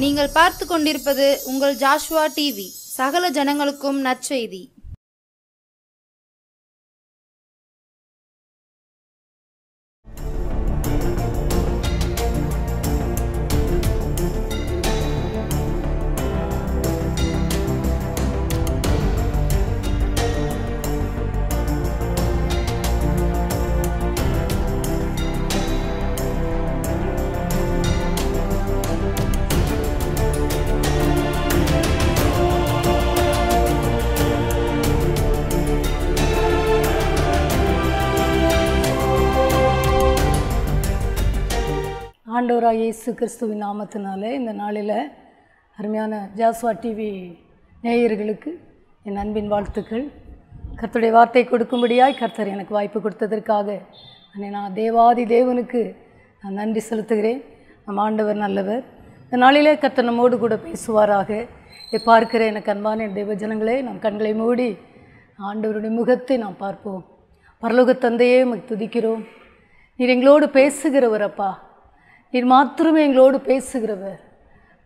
நீங்கள் பார்த்து கொண்டிருப்பது உங்கள் ஜாஷ்வா டிவி. சகல ஜனங்களுக்கும் நற்செய்தி. ஆண்டவராக இயேசு கிறிஸ்துவின் நாமத்தினாலே இந்த நாளில் அருமையான ஜாஸ்வா டிவி நேயர்களுக்கு என் அன்பின் வாழ்த்துக்கள். கர்த்தருடைய வார்த்தை கொடுக்கும்படியாய் கர்த்தர் எனக்கு வாய்ப்பு கொடுத்ததற்காக நான் தேவாதி தேவனுக்கு நான் நன்றி செலுத்துகிறேன். நம் ஆண்டவர் நல்லவர். இந்த நாளிலே கர்த்தர் நம்மோடு கூட பேசுவாராக. பார்க்கிற எனக்கு அன்பான தேவ ஜனங்களே, நம் கண்களை மூடி ஆண்டவருடைய முகத்தை நாம் பார்ப்போம். பரலோக தந்தையே உம்மை துதிக்கிறோம். நீர் எங்களோடு பேசுகிறவரப்பா. நீர் மாத்திரமே எங்களோடு பேசுகிறவர்.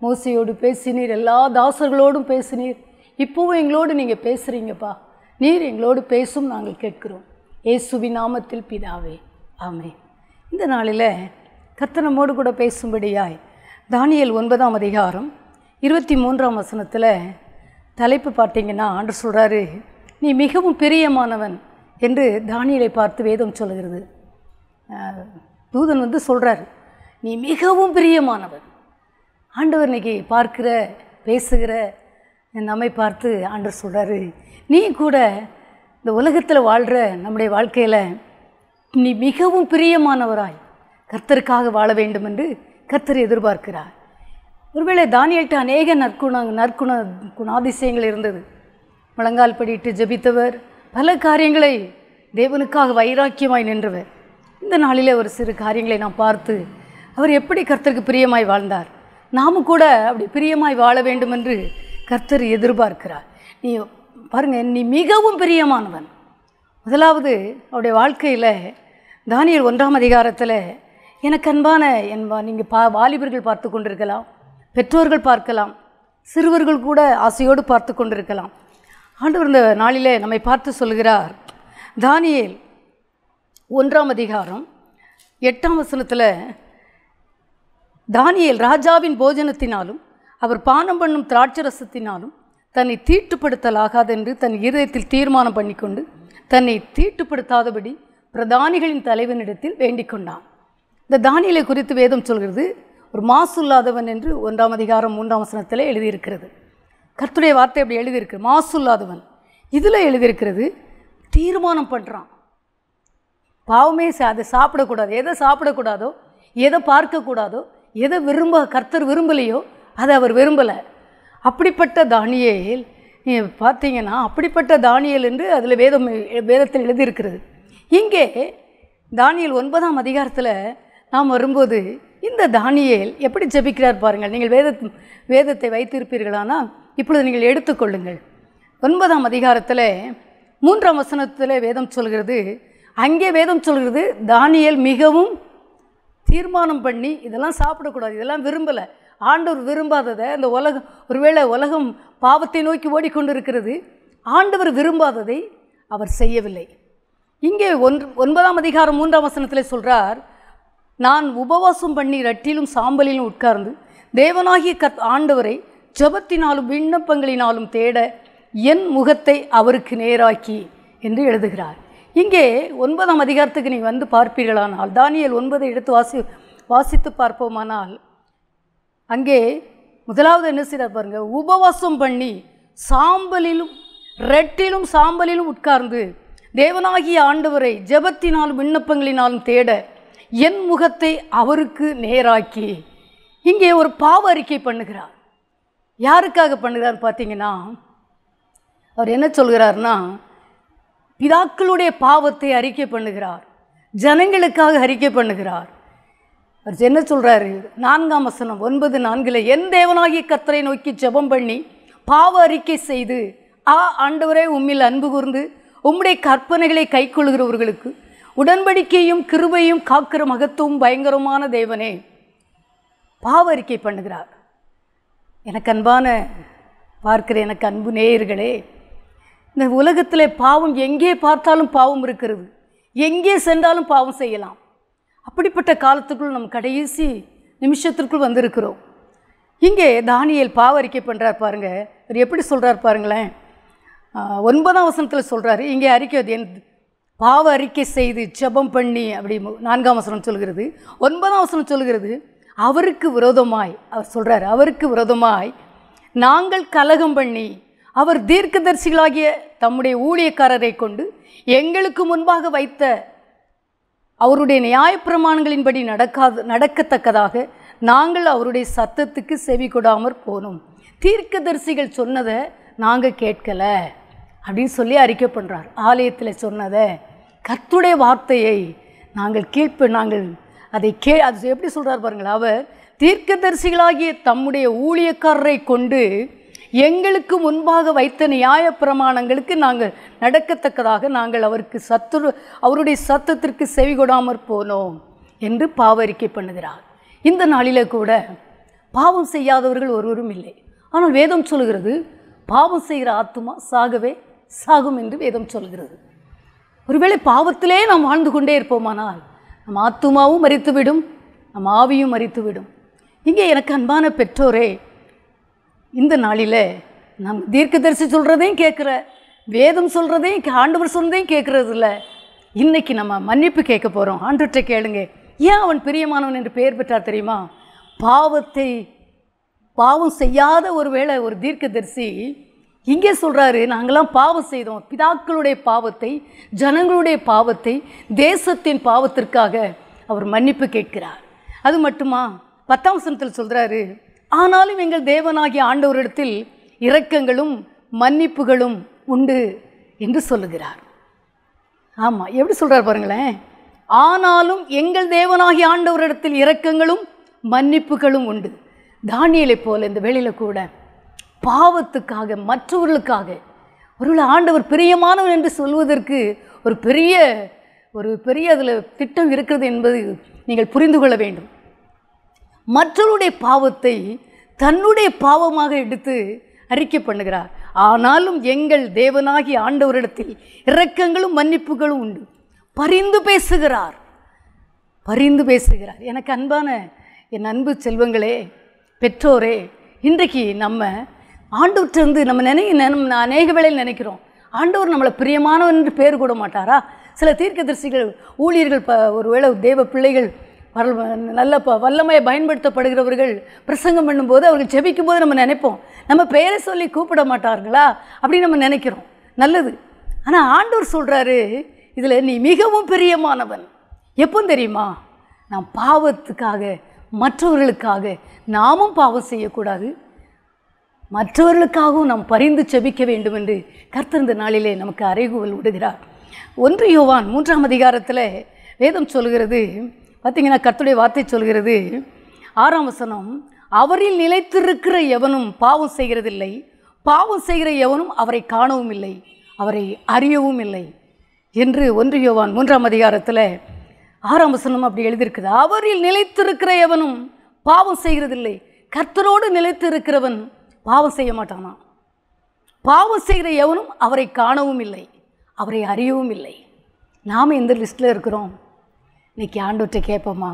மோசையோடு பேசினீர், எல்லா தாசர்களோடும் பேசினீர். இப்போவும் எங்களோடு நீங்கள் பேசுகிறீங்கப்பா. நீர் எங்களோடு பேசும், நாங்கள் கேட்கிறோம். இயேசுவின் நாமத்தில் பிதாவே, ஆமென். இந்த நாளில் கர்த்தர் நம்மோடு கூட பேசும்படியாய் தானியேல் 9ஆம் அதிகாரம் 23ஆம் வசனத்தில் தலைப்பு பார்த்தீங்கன்னா, ஆண்டவர் சொல்கிறாரு, நீ மிகவும் பிரியமானவன் என்று தானியேலை பார்த்து வேதம் சொல்கிறது. தூதன் சொல்கிறார், நீ மிகவும் பிரியமானவன். ஆண்டவர் இன்னைக்கு பார்க்கிற பேசுகிற நம்மை பார்த்து ஆண்டவர் சொல்கிறாரு, நீ கூட இந்த உலகத்தில் வாழ்கிற நம்முடைய வாழ்க்கையில் நீ மிகவும் பிரியமானவராய் கர்த்தருக்காக வாழ வேண்டும் என்று கர்த்தர் எதிர்பார்க்கிறார். ஒருவேளை தானியேல்கிட்ட அநேக குணாதிசயங்கள் இருந்தது. முழங்கால் படிட்டு ஜெபித்தவர், பல காரியங்களை தேவனுக்காக வைராக்கியமாய் நின்றவர். இந்த நாளிலே ஒரு சிறு காரியங்களை நாம் பார்த்து அவர் எப்படி கர்த்தருக்கு பிரியமாய் வாழ்ந்தார், நாமும் கூட அப்படி பிரியமாய் வாழ வேண்டும் என்று கர்த்தர் எதிர்பார்க்கிறார். நீ பாருங்கள், நீ மிகவும் பிரியமானவன். முதலாவது அவருடைய வாழ்க்கையில் தானியேல் 1ஆம் அதிகாரத்தில் எனக்கு அன்பான நீங்கள் வாலிபர்கள் பார்த்து கொண்டிருக்கலாம், பெற்றோர்கள் பார்க்கலாம், சிறுவர்கள் கூட ஆசையோடு பார்த்து கொண்டிருக்கலாம். ஆண்டவர் இந்த நாளிலே நம்மை பார்த்து சொல்கிறார். தானியேல் 1ஆம் அதிகாரம் 8ஆம் வசனத்தில், தானியேல் ராஜாவின் போஜனத்தினாலும் அவர் பானம் பண்ணும் திராட்சரசத்தினாலும் தன்னை தீட்டுப்படுத்தலாகாதென்று தன் இருதயத்தில் தீர்மானம் பண்ணிக்கொண்டு தன்னை தீட்டுப்படுத்தாதபடி பிரதானிகளின் தலைவனிடத்தில் வேண்டிக் கொண்டான். இந்த தானியேலை குறித்து வேதம் சொல்கிறது, ஒரு மாசுல்லாதவன் என்று 1ஆம் அதிகாரம் 3ஆம் வசனத்தில் எழுதியிருக்கிறது. கர்த்தருடைய வார்த்தை அப்படி எழுதியிருக்கு, மாசுல்லாதவன். இதில் எழுதியிருக்கிறது, தீர்மானம் பண்ணுறான். பாவமே அதை சாப்பிடக்கூடாது, எதை சாப்பிடக்கூடாதோ, எதை பார்க்கக்கூடாதோ, எதை கர்த்தர் விரும்பலையோ அதை அவர் விரும்பலை. அப்படிப்பட்ட தானியேல் பார்த்தீங்கன்னா, அப்படிப்பட்ட தானியேல் என்று அதில் வேதத்தில் எழுதியிருக்கிறது. இங்கே தானியேல் 9ஆம் அதிகாரத்தில் நாம் வரும்போது இந்த தானியேல் எப்படி ஜெபிக்கிறார் பாருங்கள். நீங்கள் வேதத்தை வைத்திருப்பீர்களானால் இப்பொழுது நீங்கள் எடுத்துக்கொள்ளுங்கள். 9ஆம் அதிகாரத்தில் 3ஆம் வசனத்தில் வேதம் சொல்கிறது, அங்கே வேதம் சொல்கிறது, தானியேல் மிகவும் தீர்மானம் பண்ணி இதெல்லாம் சாப்பிடக்கூடாது, இதெல்லாம் விரும்பலை, ஆண்டவர் விரும்பாததை, இந்த ஒருவேளை உலகம் பாவத்தை நோக்கி ஓடிக்கொண்டு இருக்கிறது, ஆண்டவர் விரும்பாததை அவர் செய்யவில்லை. இங்கே 9ஆம் அதிகாரம் 3ஆம் வசனத்தில் சொல்கிறார், நான் உபவாசம் பண்ணி ரட்டிலும் சாம்பலிலும் உட்கார்ந்து தேவனாகிய ஆண்டவரை ஜெபத்தினாலும் விண்ணப்பங்களினாலும் தேட என் முகத்தை அவருக்கு நேராக்கி என்று எழுதுகிறார். இங்கே 9ஆம் அதிகாரத்துக்கு நீங்கள் பார்ப்பீர்களானால், தானியேல் 9 எடுத்து வாசித்து பார்ப்போமானால், அங்கே முதலாவது என்ன செய்கிறார் பாருங்க, உபவாசம் பண்ணி ரெட்டிலும் சாம்பலிலும் உட்கார்ந்து தேவனாகிய ஆண்டவரை ஜெபத்தினாலும் விண்ணப்பங்களினாலும் தேட என் முகத்தை அவருக்கு நேராக்கி. இங்கே ஒரு பாவ அறிக்கை பண்ணுகிறார். யாருக்காக பண்ணுகிறார் பார்த்தீங்கன்னா, அவர் என்ன சொல்கிறார்னா, பிதாக்களுடைய பாவத்தை அறிக்கை பண்ணுகிறார், ஜனங்களுக்காக அறிக்கை பண்ணுகிறார். அவர் என்ன சொல்கிறாரு, 4ஆம் வசனம் 9:4, என் தேவனாகிய கர்த்தரை நோக்கி ஜெபம் பண்ணி பாவ அறிக்கை செய்து, ஆண்டவரே உம்மில் அன்பு கூர்ந்து உம்முடைய கற்பனைகளை கைக்கொள்கிறவர்களுக்கு உடன்படிக்கையும் கிருபையும் காக்கிற மகத்துவம் பயங்கரமான தேவனே, பாவ அறிக்கை பண்ணுகிறார். எனக்கு அன்பான எனக்கு அன்பு நேயர்களே, இந்த உலகத்தில் பாவம் எங்கே பார்த்தாலும் பாவம் இருக்கிறது, எங்கே சென்றாலும் பாவம் செய்யலாம். அப்படிப்பட்ட காலத்துக்குள் நம் கடைசி நிமிஷத்திற்குள் வந்திருக்கிறோம். இங்கே தானியேல் பாவ அறிக்கை பண்ணுறார் பாருங்க. அவர் எப்படி சொல்கிறார் பாருங்களேன். 9ஆம் வசனத்தில் சொல்கிறாரு. இங்கே அறிக்கை பாவ அறிக்கை செய்து ஜெபம் பண்ணி, அப்படி 4ஆம் வசனம் சொல்கிறது. 9ஆம் வசனம் சொல்கிறது, அவருக்கு விரோதமாய் அவர் சொல்கிறார், அவருக்கு விரோதமாய் நாங்கள் கலகம் பண்ணி அவர் தீர்க்கதரிசிகளாகிய தம்முடைய ஊழியக்காரரை கொண்டு எங்களுக்கு முன்பாக வைத்த அவருடைய நியாயப்பிரமாணங்களின்படி நடக்கத்தக்கதாக நாங்கள் அவருடைய சத்தத்துக்கு செவி கொடாமற் போனோம். தீர்க்கதரிசிகள் சொன்னதை நாங்கள் கேட்கலை அப்படின்னு சொல்லி அறிக்கை பண்ணுறார். ஆலயத்தில் சொன்னதை, கர்த்தருடைய வார்த்தையை நாங்கள் அதை அது எப்படி சொல்கிறார் பாருங்கள். அவர் தீர்க்கதரிசிகளாகிய தம்முடைய ஊழியக்காரரை கொண்டு எங்களுக்கு முன்பாக வைத்த நியாய பிரமாணங்களுக்கு நாங்கள் நடக்கத்தக்கதாக நாங்கள் அவருடைய சத்தத்திற்கு செவி கொடாமற் போனோம் என்று பாவறிக்கை பண்ணுகிறார். இந்த நாளில் கூட பாவம் செய்யாதவர்கள் ஒருவரும் இல்லை. ஆனால் வேதம் சொல்கிறது, பாவம் செய்கிற ஆத்துமா சாகவே சாகும் என்று வேதம் சொல்கிறது. ஒருவேளை பாவத்திலே நாம் வாழ்ந்து கொண்டே இருப்போமானால் நம் ஆத்துமாவும் மரித்துவிடும், நம் ஆவியும் மரித்துவிடும். இங்கே எனக்கு அன்பான பெற்றோரே, இந்த நாளில் நம் தீர்க்கதரிசி சொல்கிறதையும் கேட்குற, வேதம் சொல்கிறதையும் ஆண்டவர் சொன்னதையும் கேட்குறது இல்லை. இன்றைக்கி நம்ம மன்னிப்பு கேட்க போகிறோம். ஆண்டவர்கிட்ட கேளுங்க, ஏன் அவன் பிரியமானவன் என்று பெயர் பெற்றார் தெரியுமா? பாவம் செய்யாத ஒரு தீர்க்கதரிசி இங்கே சொல்கிறாரு, நாங்களாம் பாவம் செய்தோம், பிதாக்களுடைய பாவத்தை, ஜனங்களுடைய பாவத்தை, தேசத்தின் பாவத்திற்காக அவர் மன்னிப்பு கேட்கிறார். அது மட்டுமா, 10ஆம் வசனத்தில் சொல்கிறாரு, ஆனாலும் எங்கள் தேவனாகிய ஆண்டவரிடத்தில் இரக்கங்களும் மன்னிப்புகளும் உண்டு என்று சொல்லுகிறார். ஆமாம், எப்படி சொல்கிறார் பாருங்களேன். ஆனாலும் எங்கள் தேவனாகிய ஆண்டவரிடத்தில் இரக்கங்களும் மன்னிப்புகளும் உண்டு. தானியேலை போல இந்த வேளையில் கூட பாவத்துக்காக, மற்றவர்களுக்காக, ஒருவேளை ஆண்டவர் பிரியமானவர் என்று சொல்வதற்கு ஒரு பெரிய அதில் திட்டம் இருக்கிறது என்பது நீங்கள் புரிந்து கொள்ள வேண்டும். மற்றவருடைய பாவத்தை தன்னுடைய பாவமாக எடுத்து அறிக்கை பண்ணுகிறார். ஆனாலும் எங்கள் தேவனாகிய ஆண்டவரிடத்தில் இரக்கங்களும் மன்னிப்புகளும் உண்டு. பரிந்து பேசுகிறார். எனக்கு அன்பான என் அன்பு செல்வங்களே, பெற்றோரே, இன்றைக்கு நம்ம ஆண்டவர்கிட்ட நம்ம அநேக வேளையில் நினைக்கிறோம், ஆண்டவர் நம்மளை பிரியமானவன் என்று பேர் கூட மாட்டாரா? சில தீர்க்கதரிசிகள், ஊழியர்கள், ஒருவேளை தேவ பிள்ளைகள், நல்ல வல்லமையை பயன்படுத்தப்படுகிறவர்கள் பிரசங்கம் பண்ணும்போது, அவர்கள் ஜெபிக்கும் போது நம்ம நினைப்போம், நம்ம பெயரை சொல்லி கூப்பிட மாட்டார்களா அப்படின்னு நம்ம நினைக்கிறோம். நல்லது. ஆனால் ஆண்டவர் சொல்கிறாரு, இதில் நீ மிகவும் பிரியமானவன். எப்போ தெரியுமா? நாம் பாவத்துக்காக, மற்றவர்களுக்காக நாமும் பாவம் செய்யக்கூடாது, மற்றவர்களுக்காகவும் நாம் பரிந்து செபிக்க வேண்டும் என்று கர்த்தர் இந்த நாளிலே நமக்கு அறைகூவல் விடுகிறார். 1 யோவான் 3ஆம் அதிகாரத்தில் வேதம் சொல்கிறது, பார்த்திங்கன்னா கர்த்தருடைய வார்த்தை சொல்கிறது, 6ஆம் வசனம், அவரில் நிலைத்திருக்கிற எவனும் பாவம் செய்கிறதில்லை, பாவம் செய்கிற எவனும் அவரை காணவும் இல்லை, அவரை அறியவும் இல்லை என்று 1 யோவான் 3ஆம் அதிகாரத்தில் 6ஆம் வசனம் அப்படி எழுதியிருக்குது. அவரில் நிலைத்திருக்கிற எவனும் பாவம் செய்கிறதில்லை. கர்த்தரோடு நிலைத்திருக்கிறவன் பாவம் செய்ய மாட்டானா? பாவம் செய்கிற எவனும் அவரை காணவும் இல்லை, அவரை அறியவும் இல்லை. நாம் எந்த லிஸ்ட்டில் இருக்கிறோம்? இன்றைக்கி ஆண்டவர்கிட்ட கேட்போமா?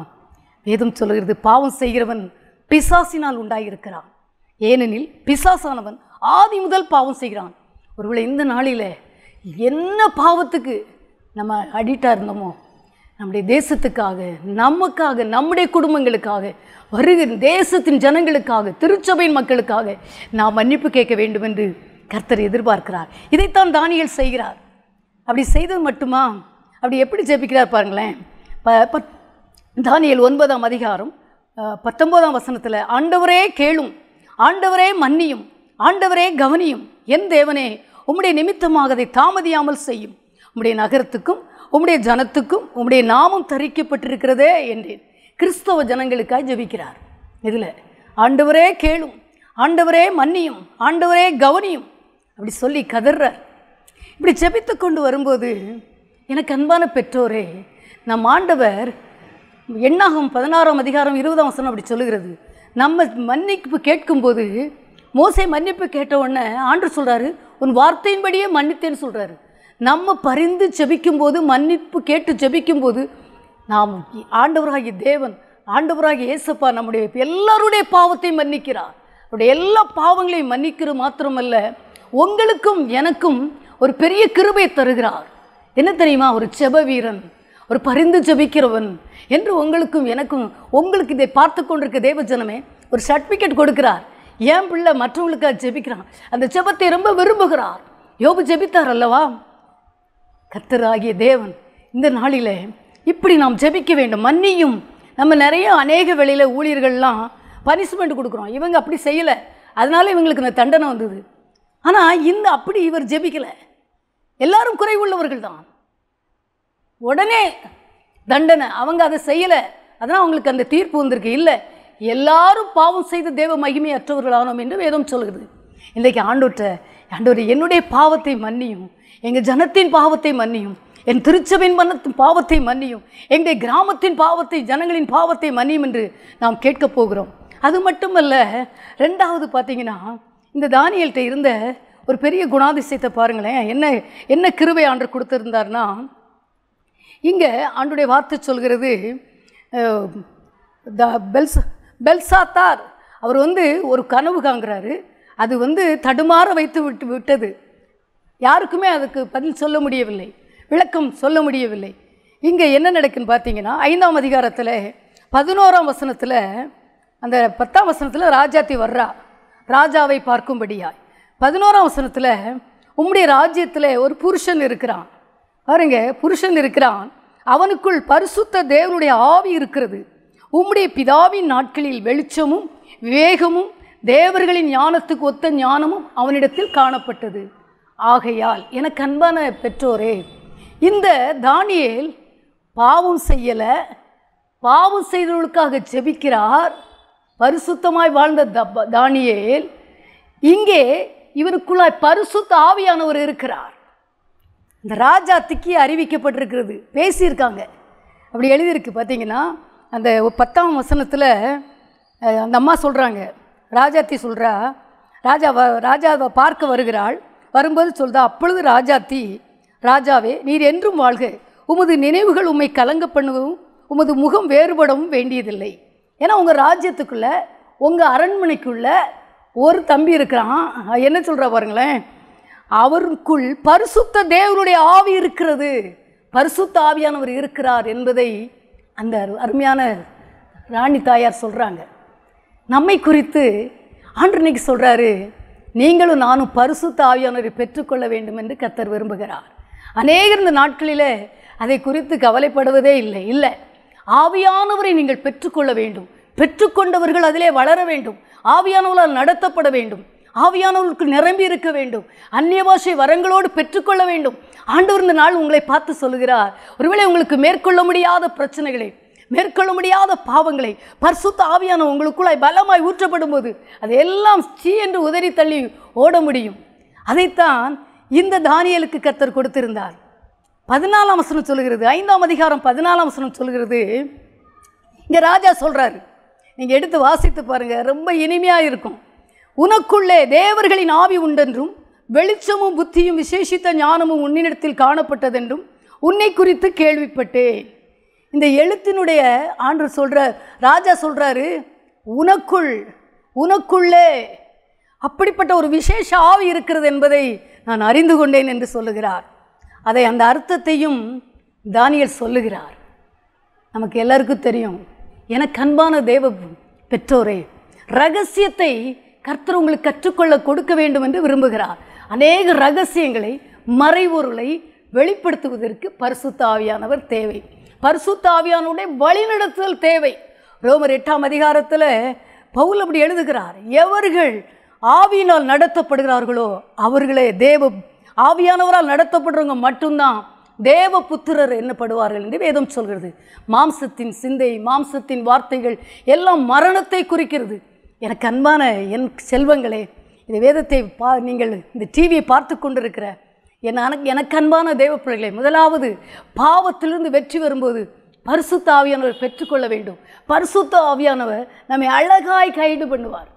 வேதம் சொல்கிறது, பாவம் செய்கிறவன் பிசாசினால் உண்டாகியிருக்கிறான். ஏனெனில் பிசாசானவன் ஆதி முதல் பாவம் செய்கிறான். ஒருவேளை இந்த நாளில் என்ன பாவத்துக்கு நம்ம அடிக்டாக இருந்தோமோ, நம்முடைய தேசத்துக்காக, நமக்காக, நம்முடைய குடும்பங்களுக்காக, வருகிற தேசத்தின் ஜனங்களுக்காக, திருச்சபையின் மக்களுக்காக நாம் மன்னிப்பு கேட்க வேண்டும் என்று கர்த்தர் எதிர்பார்க்கிறார். இதைத்தான் தானியேல் செய்கிறார். அப்படி செய்தது மட்டுமா? அப்படி எப்படி ஜெபிக்கிறார் பாருங்களேன். தானியேல் 9ஆம் அதிகாரம் 19ஆம் வசனத்தில், ஆண்டவரே கேளும், ஆண்டவரே மன்னியும், ஆண்டவரே கவனியும், என் தேவனே உம்முடைய நிமித்தமாக அதை தாமதியாமல் செய்யும், உம்முடைய நகரத்துக்கும் உம்முடைய ஜனத்துக்கும் உம்முடைய நாமம் தரிக்கப்பட்டிருக்கிறதே என்றேன். கிறிஸ்தவ ஜனங்களுக்காக ஜெபிக்கிறார். இதில் ஆண்டவரே கேளும், ஆண்டவரே மன்னியும், ஆண்டவரே கவனியும் அப்படி சொல்லி கதறார். இப்படி ஜெபித்து கொண்டு வரும்போது எனக்கு அன்பான பெற்றோரே, நம் ஆண்டவர் எண்ணாகமம் 16ஆம் அதிகாரம் 20ஆம் வசனம் அப்படி சொல்லுகிறது, நம்ம மன்னிப்பு கேட்கும்போது மோசே மன்னிப்பு கேட்ட உடனே ஆண்டவர் சொல்கிறாரு, உன் வார்த்தையின்படியே மன்னித்தேன்னு சொல்கிறாரு. நம்ம பரிந்து ஜெபிக்கும்போது, மன்னிப்பு கேட்டு ஜெபிக்கும்போது, நாம் ஆண்டவராகிய தேவன், ஆண்டவராகிய இயேசுப்பா நம்முடைய எல்லாருடைய பாவத்தையும் மன்னிக்கிறார். அவருடைய எல்லா பாவங்களையும் மன்னிக்கிறது மாத்திரமல்ல, உங்களுக்கும் எனக்கும் ஒரு பெரிய கிருபை தருகிறார். என்ன தெரியுமா? ஒரு ஜெப வீரன், ஒரு பரிந்து ஜெபிக்கிறவன் என்று உங்களுக்கும் எனக்கும், உங்களுக்கு இதை பார்த்து கொண்டிருக்க தேவ ஜனமே ஒரு சர்டிஃபிகேட் கொடுக்கிறார். என் பிள்ளை மற்றவங்களுக்காக ஜெபிக்கிறான், அந்த ஜெபத்தை ரொம்ப விரும்புகிறார். யோபு ஜெபித்தார் அல்லவா? கர்த்தராகிய தேவன் இந்த நாளில் இப்படி நாம் ஜெபிக்க வேண்டும். மன்னியும். நம்ம நிறைய அநேக வேளையில் ஊழியர்கள்லாம் பனிஷ்மெண்ட் கொடுக்குறோம், இவங்க அப்படி செய்யலை அதனால இவங்களுக்கு இந்த தண்டனை வந்தது. ஆனால் அப்படி இவர் ஜெபிக்கலை. எல்லாரும் குறைவுள்ளவர்கள் தான், உடனே தண்டனை. அவங்க அதை செய்யலை, அதனால் அவங்களுக்கு அந்த தீர்ப்பு வந்திருக்கு. இல்லை, எல்லாரும் பாவம் செய்து தேவ மகிமை அற்றவர்களானோம் என்று வேதம் சொல்கிறது. இன்றைக்கு ஆண்டவர் என்னுடைய பாவத்தை மன்னியும், எங்கள் ஜனத்தின் பாவத்தை மன்னியும், என் திருச்சபையின் பாவத்தை மன்னியும், எங்கள் கிராமத்தின் பாவத்தை, ஜனங்களின் பாவத்தை மன்னியும் என்று நாம் கேட்கப் போகிறோம். அது மட்டுமல்ல, ரெண்டாவது பார்த்தீங்கன்னா, இந்த தானியேல்கிட்ட இருந்த ஒரு பெரிய குணாதிசயத்தை பாருங்களேன். என்ன கிருபை ஆண்டவர் கொடுத்துருந்தார்னா, இங்கே ஆண்டுடைய வார்த்தை சொல்கிறது, பெல்சாத்தார் அவர் ஒரு கனவு காண்கிறாரு. அது தடுமாற வைத்து விட்டது. யாருக்குமே அதுக்கு பதில் சொல்ல முடியவில்லை, விளக்கம் சொல்ல முடியவில்லை. இங்கே என்ன நடக்குன்னு பார்த்தீங்கன்னா, 5ஆம் அதிகாரத்தில் 11ஆம் வசனத்தில், அந்த 10ஆம் வசனத்தில் ராஜாத்தி வர்றா ராஜாவை பார்க்கும்படியாய். 11ஆம் வசனத்தில், உம்முடைய ராஜ்யத்தில் ஒரு புருஷன் இருக்கிறான். பாருங்க, புருஷன் இருக்கிறான், அவனுக்குள் பரிசுத்த தேவனுடைய ஆவி இருக்கிறது. உம்முடைய பிதாவின் நாட்களில் வெளிச்சமும் விவேகமும் தேவர்களின் ஞானத்துக்கு ஒத்த ஞானமும் அவனிடத்தில் காணப்பட்டது. ஆகையால் எனக்கு அன்பான பெற்றோரே, இந்த தானியேல் பாவம் செய்யலை, பாவம் செய்தவர்களுக்காக ஜெபிக்கிறார். பரிசுத்தமாய் வாழ்ந்த தானியேல், இங்கே இவருக்குள்ளாய் பரிசுத்த ஆவியானவர் இருக்கிறார். இந்த ராஜாத்திக்கு அறிவிக்கப்பட்டிருக்கிறது, பேசியிருக்காங்க, அப்படி எழுதியிருக்கு. பார்த்தீங்கன்னா அந்த 10ஆம் வசனத்தில் அந்த அம்மா சொல்கிறாங்க, ராஜாத்தி சொல்கிறா, ராஜாவை பார்க்க வருகிறாள். வரும்போது சொல்கிறா, அப்பொழுது ராஜாத்தி, ராஜாவே நீர் என்றும் வாழ்க, உமது நினைவுகள் உம்மை கலங்க பண்ணவும் உமது முகம் வேறுபடவும் வேண்டியதில்லை. ஏன்னா உங்கள் ராஜ்யத்துக்குள்ளே, உங்கள் அரண்மனைக்குள்ளே ஒரு தம்பி இருக்கிறான். என்ன சொல்கிறா பாருங்களேன், அவருக்குள் பரிசுத்த தேவனுடைய ஆவி இருக்கிறது, பரிசுத்த ஆவியானவர் இருக்கிறார் என்பதை அந்த அருமையான ராணி தாயார் சொல்கிறாங்க. நம்மை குறித்து ஆண்டவர் இன்னைக்கு சொல்கிறாரு, நீங்களும் நானும் பரிசுத்த ஆவியானவரை பெற்றுக்கொள்ள வேண்டும் என்று கர்த்தர் விரும்புகிறார். அநேகர் இந்த நாட்களில் அதை குறித்து கவலைப்படுவதே இல்லை. ஆவியானவரை நீங்கள் பெற்றுக்கொள்ள வேண்டும், பெற்றுக்கொண்டவர்கள் அதிலே வளர வேண்டும், ஆவியானவர்களால் நடத்தப்பட வேண்டும், ஆவியானவர்களுக்கு நிரம்பி இருக்க வேண்டும், அந்நிய பாஷை வரங்களோடு பெற்றுக்கொள்ள வேண்டும். ஆண்டவர் இந்த நாள் உங்களை பார்த்து சொல்லுகிறார், ஒருவேளை உங்களுக்கு மேற்கொள்ள முடியாத பிரச்சனைகளை, மேற்கொள்ள முடியாத பாவங்களை பரிசுத்த ஆவியான உங்களுக்குள்ளாய் பலமாய் ஊற்றப்படும் போது அதையெல்லாம் சீ என்று உதறி தள்ளி ஓட முடியும். அதைத்தான் இந்த தானியேலுக்கு கர்த்தர் கொடுத்திருந்தார். 14ஆம் வசனம் சொல்லுகிறது, 5ஆம் அதிகாரம் 14ஆம் வசனம் சொல்லுகிறது. இங்கே ராஜா சொல்கிறாரு, நீங்கள் எடுத்து வாசித்து பாருங்கள், ரொம்ப இனிமையாக இருக்கும். உனக்குள்ளே தேவர்களின் ஆவி உண்டென்றும் வெளிச்சமும் புத்தியும் விசேஷித்த ஞானமும் உன்னிடத்தில் காணப்பட்டதென்றும் உன்னை குறித்து கேள்விப்பட்டேன். இந்த எழுத்தினுடைய ஆண்டவர் சொல்கிறார், ராஜா சொல்கிறாரு, உனக்குள்ளே அப்படிப்பட்ட ஒரு விசேஷ ஆவி இருக்கிறது என்பதை நான் அறிந்து கொண்டேன் என்று சொல்லுகிறார். அதை அந்த அர்த்தத்தையும் தானியேல் சொல்லுகிறார். நமக்கு எல்லாருக்கும் தெரியும், எனக்கு அன்பான தேவ பெற்றோரே, ரகசியத்தை கர்த்தர் உங்களுக்கு கற்றுக்கொள்ள கொடுக்க வேண்டும் என்று விரும்புகிறார். அநேக ரகசியங்களை, மறைபொருளை வெளிப்படுத்துவதற்கு பரிசுத்த ஆவியானவர் தேவை, பரிசுத்த ஆவியானுடைய வழிநடத்துதல் தேவை. ரோமர் 8ஆம் அதிகாரத்தில் பவுல் அப்படி எழுதுகிறார், எவர்கள் ஆவியினால் நடத்தப்படுகிறார்களோ அவர்களே ஆவியானவரால் நடத்தப்படுறவங்க மட்டும்தான் தேவ புத்திரர் என்னப்படுவார்கள் என்று வேதம் சொல்கிறது. மாம்சத்தின் சிந்தை, மாம்சத்தின் வார்த்தைகள் எல்லாம் மரணத்தை குறிக்கிறது. எனக்கு அன்பான என் செல்வங்களே, இந்த வேதத்தை நீங்கள் இந்த டிவியை பார்த்து கொண்டிருக்கிற எனக்கு அன்பான தேவ பிள்ளைகளே, முதலாவது பாவத்திலிருந்து வெற்றி வரும்போது பரிசுத்த ஆவியானவர் பெற்றுக்கொள்ள வேண்டும். பரிசுத்த ஆவியானவர் நம்மை அழகாய் கைடு பண்ணுவார்.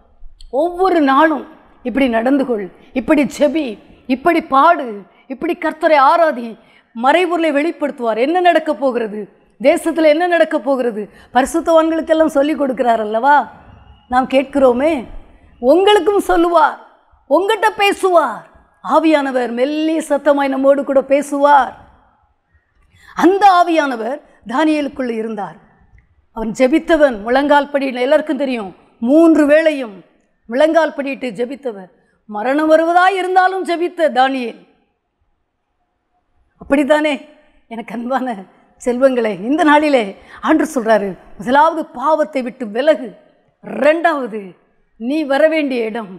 ஒவ்வொரு நாளும் இப்படி நடந்து கொள், இப்படி ஜெபி, இப்படி பாடு, இப்படி கர்த்தரை ஆராதி. மறைபொருளை வெளிப்படுத்துவார். என்ன நடக்க போகிறது, தேசத்தில் என்ன நடக்க போகிறது, பரிசுத்தவான்களுக்கெல்லாம் சொல்லிக் கொடுக்கிறார் அல்லவா? நாம் கேட்கிறோமே. உங்களுக்கும் சொல்லுவார், உங்கள்கிட்ட பேசுவார். ஆவியானவர் மெல்லிய சத்தமாய் நம்மோடு கூட பேசுவார். அந்த ஆவியானவர் தானியேலுக்குள்ள இருந்தார். அவன் ஜெபித்தவன், முழங்கால் படியில் எல்லாருக்கும் தெரியும், 3 வேளையும் முழங்கால் படியிட்டு ஜெபித்தவர். மரணம் வருவதாய் இருந்தாலும் ஜெபித்த தானியேல். அப்படித்தானே எனக்கு அன்பான செல்வங்களே? இந்த நாளிலே ஆண்டவர் சொல்றாரு, முதலாவது பாவத்தை விட்டு விலகு. 2வது, நீ வர வேண்டிய இடம்,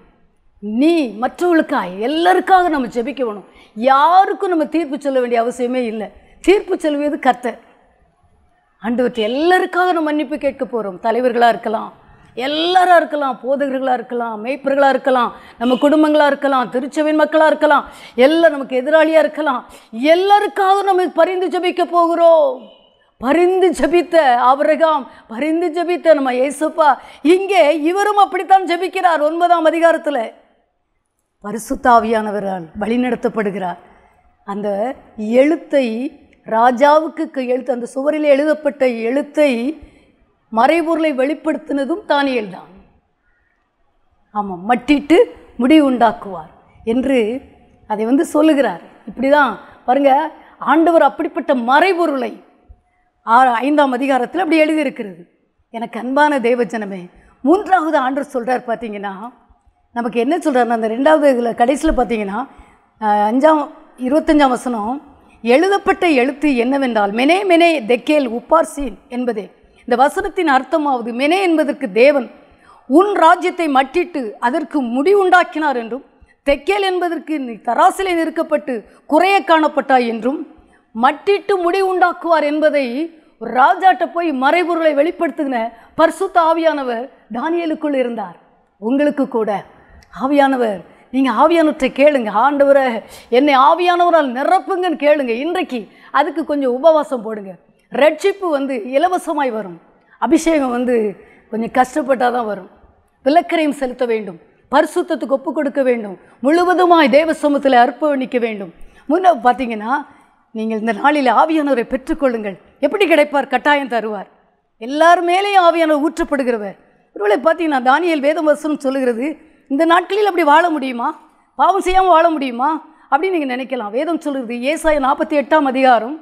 நீ மற்றவர்களுக்காக எல்லாருக்காக நம்ம ஜெபிக்க வேணும். யாருக்கும் நம்ம தீர்ப்பு சொல்ல வேண்டிய அவசியமே இல்லை. தீர்ப்பு சொல்வது கர்த்தர். ஆண்டவர்கிட்ட எல்லாருக்காக நம்ம மன்னிப்பு கேட்க போகிறோம். தலைவர்களாக இருக்கலாம், எல்லாராக இருக்கலாம், போதகர்களாக இருக்கலாம், மேய்ப்பர்களாக இருக்கலாம், நம்ம குடும்பங்களாக இருக்கலாம், திருச்சபையின் மக்களாக இருக்கலாம், எல்லாம் நமக்கு எதிராளியாக இருக்கலாம். எல்லாருக்காக நம்ம பரிந்து ஜெபிக்க போகிறோம். பரிந்து ஜெபித்த ஆபிரகாம், பரிந்து ஜெபித்த நம்ம இயேசுப்பா, இங்கே இவரும் அப்படித்தான் ஜெபிக்கிறார். 9ஆம் அதிகாரத்தில் பரிசுத்த ஆவியானவரால் வழிநடத்தப்படுகிறார். அந்த எழுத்தை ராஜாவுக்கு எழுத்து, அந்த சுவரில் எழுதப்பட்ட எழுத்தை, மறைபொருளை வெளிப்படுத்தினதும் தானியேல் தான். ஆமாம், மட்டிட்டு முடிவு உண்டாக்குவார் என்று அதை சொல்லுகிறார். இப்படி தான் பாருங்க, ஆண்டவர் அப்படிப்பட்ட மறைபொருளை 5ஆம் அதிகாரத்தில் அப்படி எழுதியிருக்கிறது. எனக்கு அன்பான தேவஜனமே, 3வது ஆண்டவர் சொல்கிறார். பார்த்தீங்கன்னா நமக்கு என்ன சொல்கிறார், அந்த 2வது கடைசியில் பார்த்தீங்கன்னா 25ஆம் வசனம், எழுதப்பட்ட எழுத்து என்னவென்றால் மெனே மெனே தெக்கேல் உப்பார்சீன் என்பதே. இந்த வசனத்தின் அர்த்தமாவது, மெனே என்பதற்கு தேவன் உன் ராஜ்யத்தை மட்டிட்டு அதற்கு முடிவுண்டாக்கினார் என்றும், தெக்கேல் என்பதற்கு நீ தராசிலே நிற்கப்பட்டு குறைய காணப்பட்டாய் என்றும், மட்டிட்டு முடிவுண்டாக்குவார் என்பதை ஒரு ராஜாட்ட போய் மறைபொருளை வெளிப்படுத்துகிற பரிசுத்த ஆவியானவர் தானியேலுக்குள் இருந்தார். உங்களுக்கு கூட ஆவியானவர், நீங்கள் ஆவியானவற்றை கேளுங்க. ஆண்டவரை என்னை ஆவியானவரால் நிரப்புங்கன்னு கேளுங்க. இன்றைக்கு அதுக்கு கொஞ்சம் உபவாசம் போடுங்க. ரட்சிப்பு இலவசமாய் வரும். அபிஷேகம் கொஞ்சம் கஷ்டப்பட்டால் தான் வரும். விலக்கரையும் செலுத்த வேண்டும், பரிசுத்தத்துக்கு ஒப்பு கொடுக்க வேண்டும், முழுவதுமாய் தேவ சமூகத்தில் அர்ப்பணிக்க வேண்டும். முன்ன பார்த்தீங்கன்னா நீங்கள் இந்த நாளில் ஆவியானவரை பெற்றுக்கொள்ளுங்கள். எப்படி கிடைப்பார்? கட்டாயம் தருவார். எல்லார் மேலேயும் ஆவியானவர் ஊற்றப்படுகிறவர். ஒருவேளை பார்த்தீங்கன்னா தானியேல் வேதம் வசனம் சொல்லுகிறது, இந்த நாட்களில் அப்படி வாழ முடியுமா, பாவம் செய்யாமல் வாழ முடியுமா அப்படின்னு நீங்கள் நினைக்கலாம். வேதம் சொல்லுகிறது, ஏசாயா 48ஆம் அதிகாரம்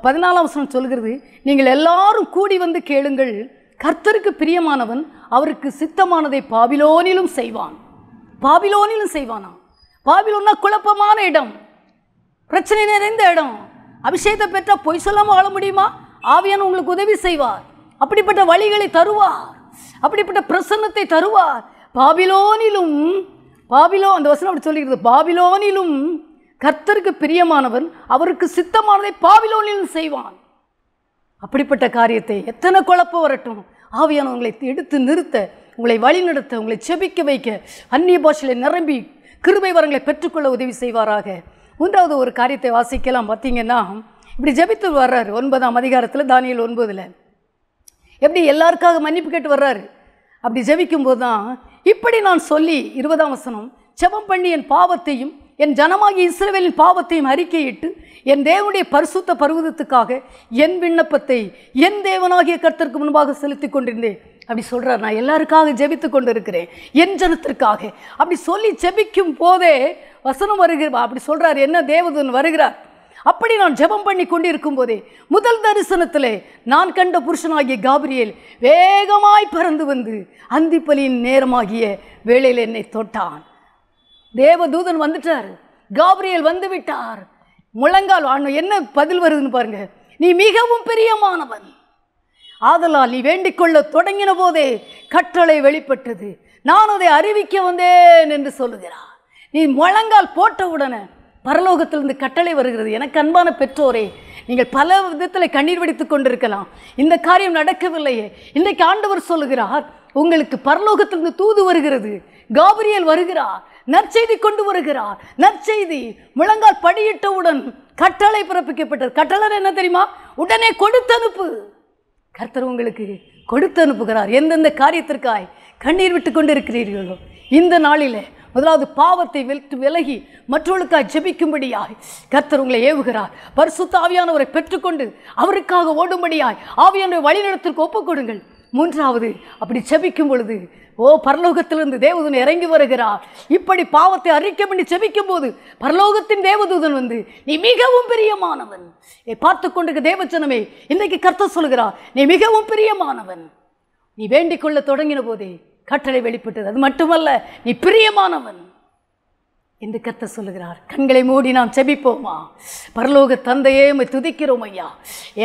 14ஆம் வசனம் சொல்லுகிறது, நீங்கள் எல்லாரும் கூடி கேளுங்கள், கர்த்தருக்கு பிரியமானவன் அவருக்கு சித்தமானதை பாபிலோனிலும் செய்வான். பாபிலோனிலும் செய்வானா? பாபிலோன்னா குழப்பமான இடம், பிரச்சனை நிறைந்த இடம். அபிஷேகத்தை பெற்றால் பொய் சொல்லாமல் வாழ முடியுமா? ஆவியான உங்களுக்கு உதவி செய்வார். அப்படிப்பட்ட வழிகளை தருவார், அப்படிப்பட்ட பிரசன்னத்தை தருவார். பாபிலோனிலும், அந்த வசனம் அப்படி சொல்லுகிறது, பாபிலோனிலும் கர்த்தருக்கு பிரியமானவன் அவருக்கு சித்தமானதை பாபிலோனிலும் செய்வான். அப்படிப்பட்ட காரியத்தை, எத்தனை குழப்பம் வரட்டும், ஆவியான உங்களை எடுத்து நிறுத்த, உங்களை வழிநடத்த, உங்களை செபிக்க வைக்க, அந்நிய பாஷையில் நிரம்பி கிருபை வரங்களை பெற்றுக்கொள்ள உதவி செய்வாராக. 3வது ஒரு காரியத்தை வாசிக்கலாம். பார்த்தீங்கன்னா இப்படி ஜெபித்து வர்றாரு 9ஆம் அதிகாரத்தில், தானியேல் 9ல் எப்படி எல்லாருக்காக மன்னிப்பு கேட்டு வர்றாரு. அப்படி ஜெபிக்கும் போது தான் இப்படி நான் சொல்லி 20ஆம் வசனம், ஜெபம் பண்ணி என் பாவத்தையும் என் ஜனமாகிய இஸ்ரவேலின் பாவத்தையும் அறிக்கையிட்டு என் தேவனுடைய பரிசுத்த பர்வதத்துக்காக என் விண்ணப்பத்தை என் தேவனாகிய கர்த்தருக்கு முன்பாக செலுத்தி கொண்டிருந்தேன். அப்படி சொல்கிறார். நான் எல்லாருக்காக ஜெபித்து கொண்டு இருக்கிறேன், என் ஜனத்திற்காக. அப்படி சொல்லி ஜெபிக்கும் போதே வசனம் வருகிறார். அப்படி சொல்கிறார், என்ன தேவதூதன் வருகிறார். அப்படி நான் ஜெபம் பண்ணி கொண்டிருக்கும் போதே முதல் தரிசனத்திலே நான் கண்ட புருஷனாகிய காபிரியேல் வேகமாய் பறந்து அந்திப்பலியின் நேரமாகிய வேளையில் என்னை தொட்டான். தேவதூதன் வந்துட்டார், காபிரியேல் வந்து விட்டார். முழங்கால் என்ன பதில் வருதுன்னு பாருங்க, நீ மிகவும் பிரியமானவன், ஆதலால் நீ வேண்டிக் கொள்ள தொடங்கின போதே கட்டளை வெளிப்பட்டது, நான் அதை அறிவிக்க வந்தேன் என்று சொல்லுகிறார். நீ முழங்கால் போட்ட உடனே பரலோகத்திலிருந்து கட்டளை வருகிறது. எனக்கு அன்பான பெற்றோரே, நீங்கள் பல விதத்தில் கண்ணீர் வடித்துக் கொண்டிருக்கலாம், இந்த காரியம் நடக்கவில்லையே. இன்றைக்கு ஆண்டவர் சொல்லுகிறார், உங்களுக்கு பரலோகத்திலிருந்து தூது வருகிறது, காபிரியேல் வருகிறார், நற்செய்தி கொண்டு வருகிறார். நற்செய்தி முழங்கால் படியிட்டவுடன் கட்டளை பிறப்பிக்கப்பட்டது. கட்டளை என்ன தெரியுமா? உடனே கொடுத்து அனுப்பு. கர்த்தர் உங்களுக்கு கொடுத்து அனுப்புகிறார். எந்தெந்த காரியத்திற்காய் கண்ணீர் விட்டு கொண்டு இருக்கிறீர்களோ இந்த நாளில் முதலாவது பாவத்தை விலகி மற்றவர்களுக்காக ஜெபிக்கும்படியாய் கர்த்தர் உங்களை ஏவுகிறார். பரிசுத்த ஆவியானவரை பெற்றுக்கொண்டு அவருக்காக ஓடும்படியாய் ஆவியானவரை வழிநடத்திற்கு ஒப்புக் கொடுங்கள். மூன்றாவது, அப்படி ஜெபிக்கும் பொழுது பரலோகத்திலிருந்து தேவதூதன் இறங்கி வருகிறார். இப்படி பாவத்தை அறிக்கை பண்ணி ஜெபிக்கும் போது பரலோகத்தின் தேவதூதன் வந்து, நீ மிகவும் பிரியமானவன். பார்த்து கொண்டிருக்க தேவஜனமே, இன்றைக்கு கர்த்தர் சொல்கிறார், நீ மிகவும் பிரியமானவன். நீ வேண்டிக் கொள்ள தொடங்கின போதே கட்டளை வெளிப்பட்டது. அது மட்டுமல்ல, நீ பிரியமானவன் என்று கர்த்தர் சொல்லுகிறார். கண்களை மூடி நாம் ஜெபிப்போமா? பரலோக தந்தையே, உம்மை துதிக்கிறோம் ஐயா.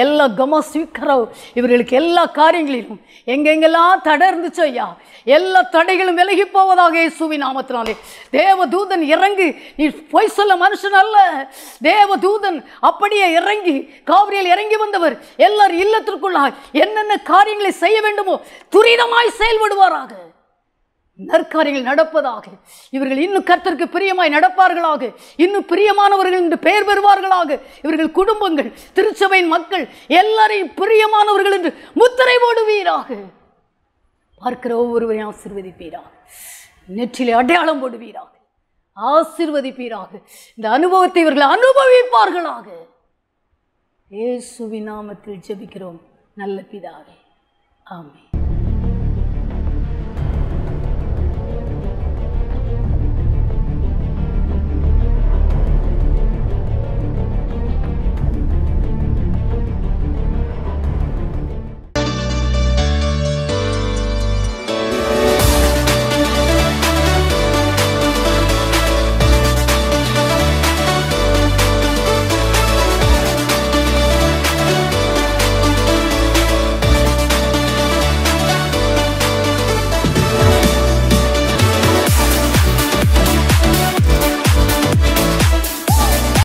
எல்லா கமஸ்வீக்கரோ இவர்களுக்கு எல்லா காரியங்களிலும் எங்கெங்கெல்லாம் தடை இருந்துச்சு ஐயா, எல்லா தடைகளும் விலகி போவதாக இயேசுவின் நாமத்தினாலே. தேவதூதன் இறங்கி, நீ பொய் சொல்ல மனுஷன் அல்ல, தேவதூதன் அப்படியே இறங்கி, காவிரியில் இறங்கி வந்தவர் எல்லார் இல்லத்திற்குள்ளாய் என்னென்ன காரியங்களை செய்ய வேண்டுமோ துரிதமாய் செயல்படுவாராக. நற்காரியங்கள் நடப்பதாக. இவர்கள் இன்னும் கர்த்தருக்கு பிரியமாய் நடப்பார்களாக. இன்னும் பிரியமானவர்கள் என்று பெயர் பெறுவார்களாக. இவர்கள் குடும்பங்கள், திருச்சபையின் மக்கள் எல்லாரையும் பிரியமானவர்கள் என்று முத்திரை போடுவீராக. பார்க்கிற ஒவ்வொருவரையும் ஆசீர்வதிப்பீராக. நெற்றிலே அடையாளம் போடுவீராக. ஆசீர்வதிப்பீராக. இந்த அனுபவத்தை இவர்கள் அனுபவிப்பார்களாக. இயேசுவின் நாமத்தில் ஜெபிக்கிறோம் நல்ல பிதாவே, ஆமென்.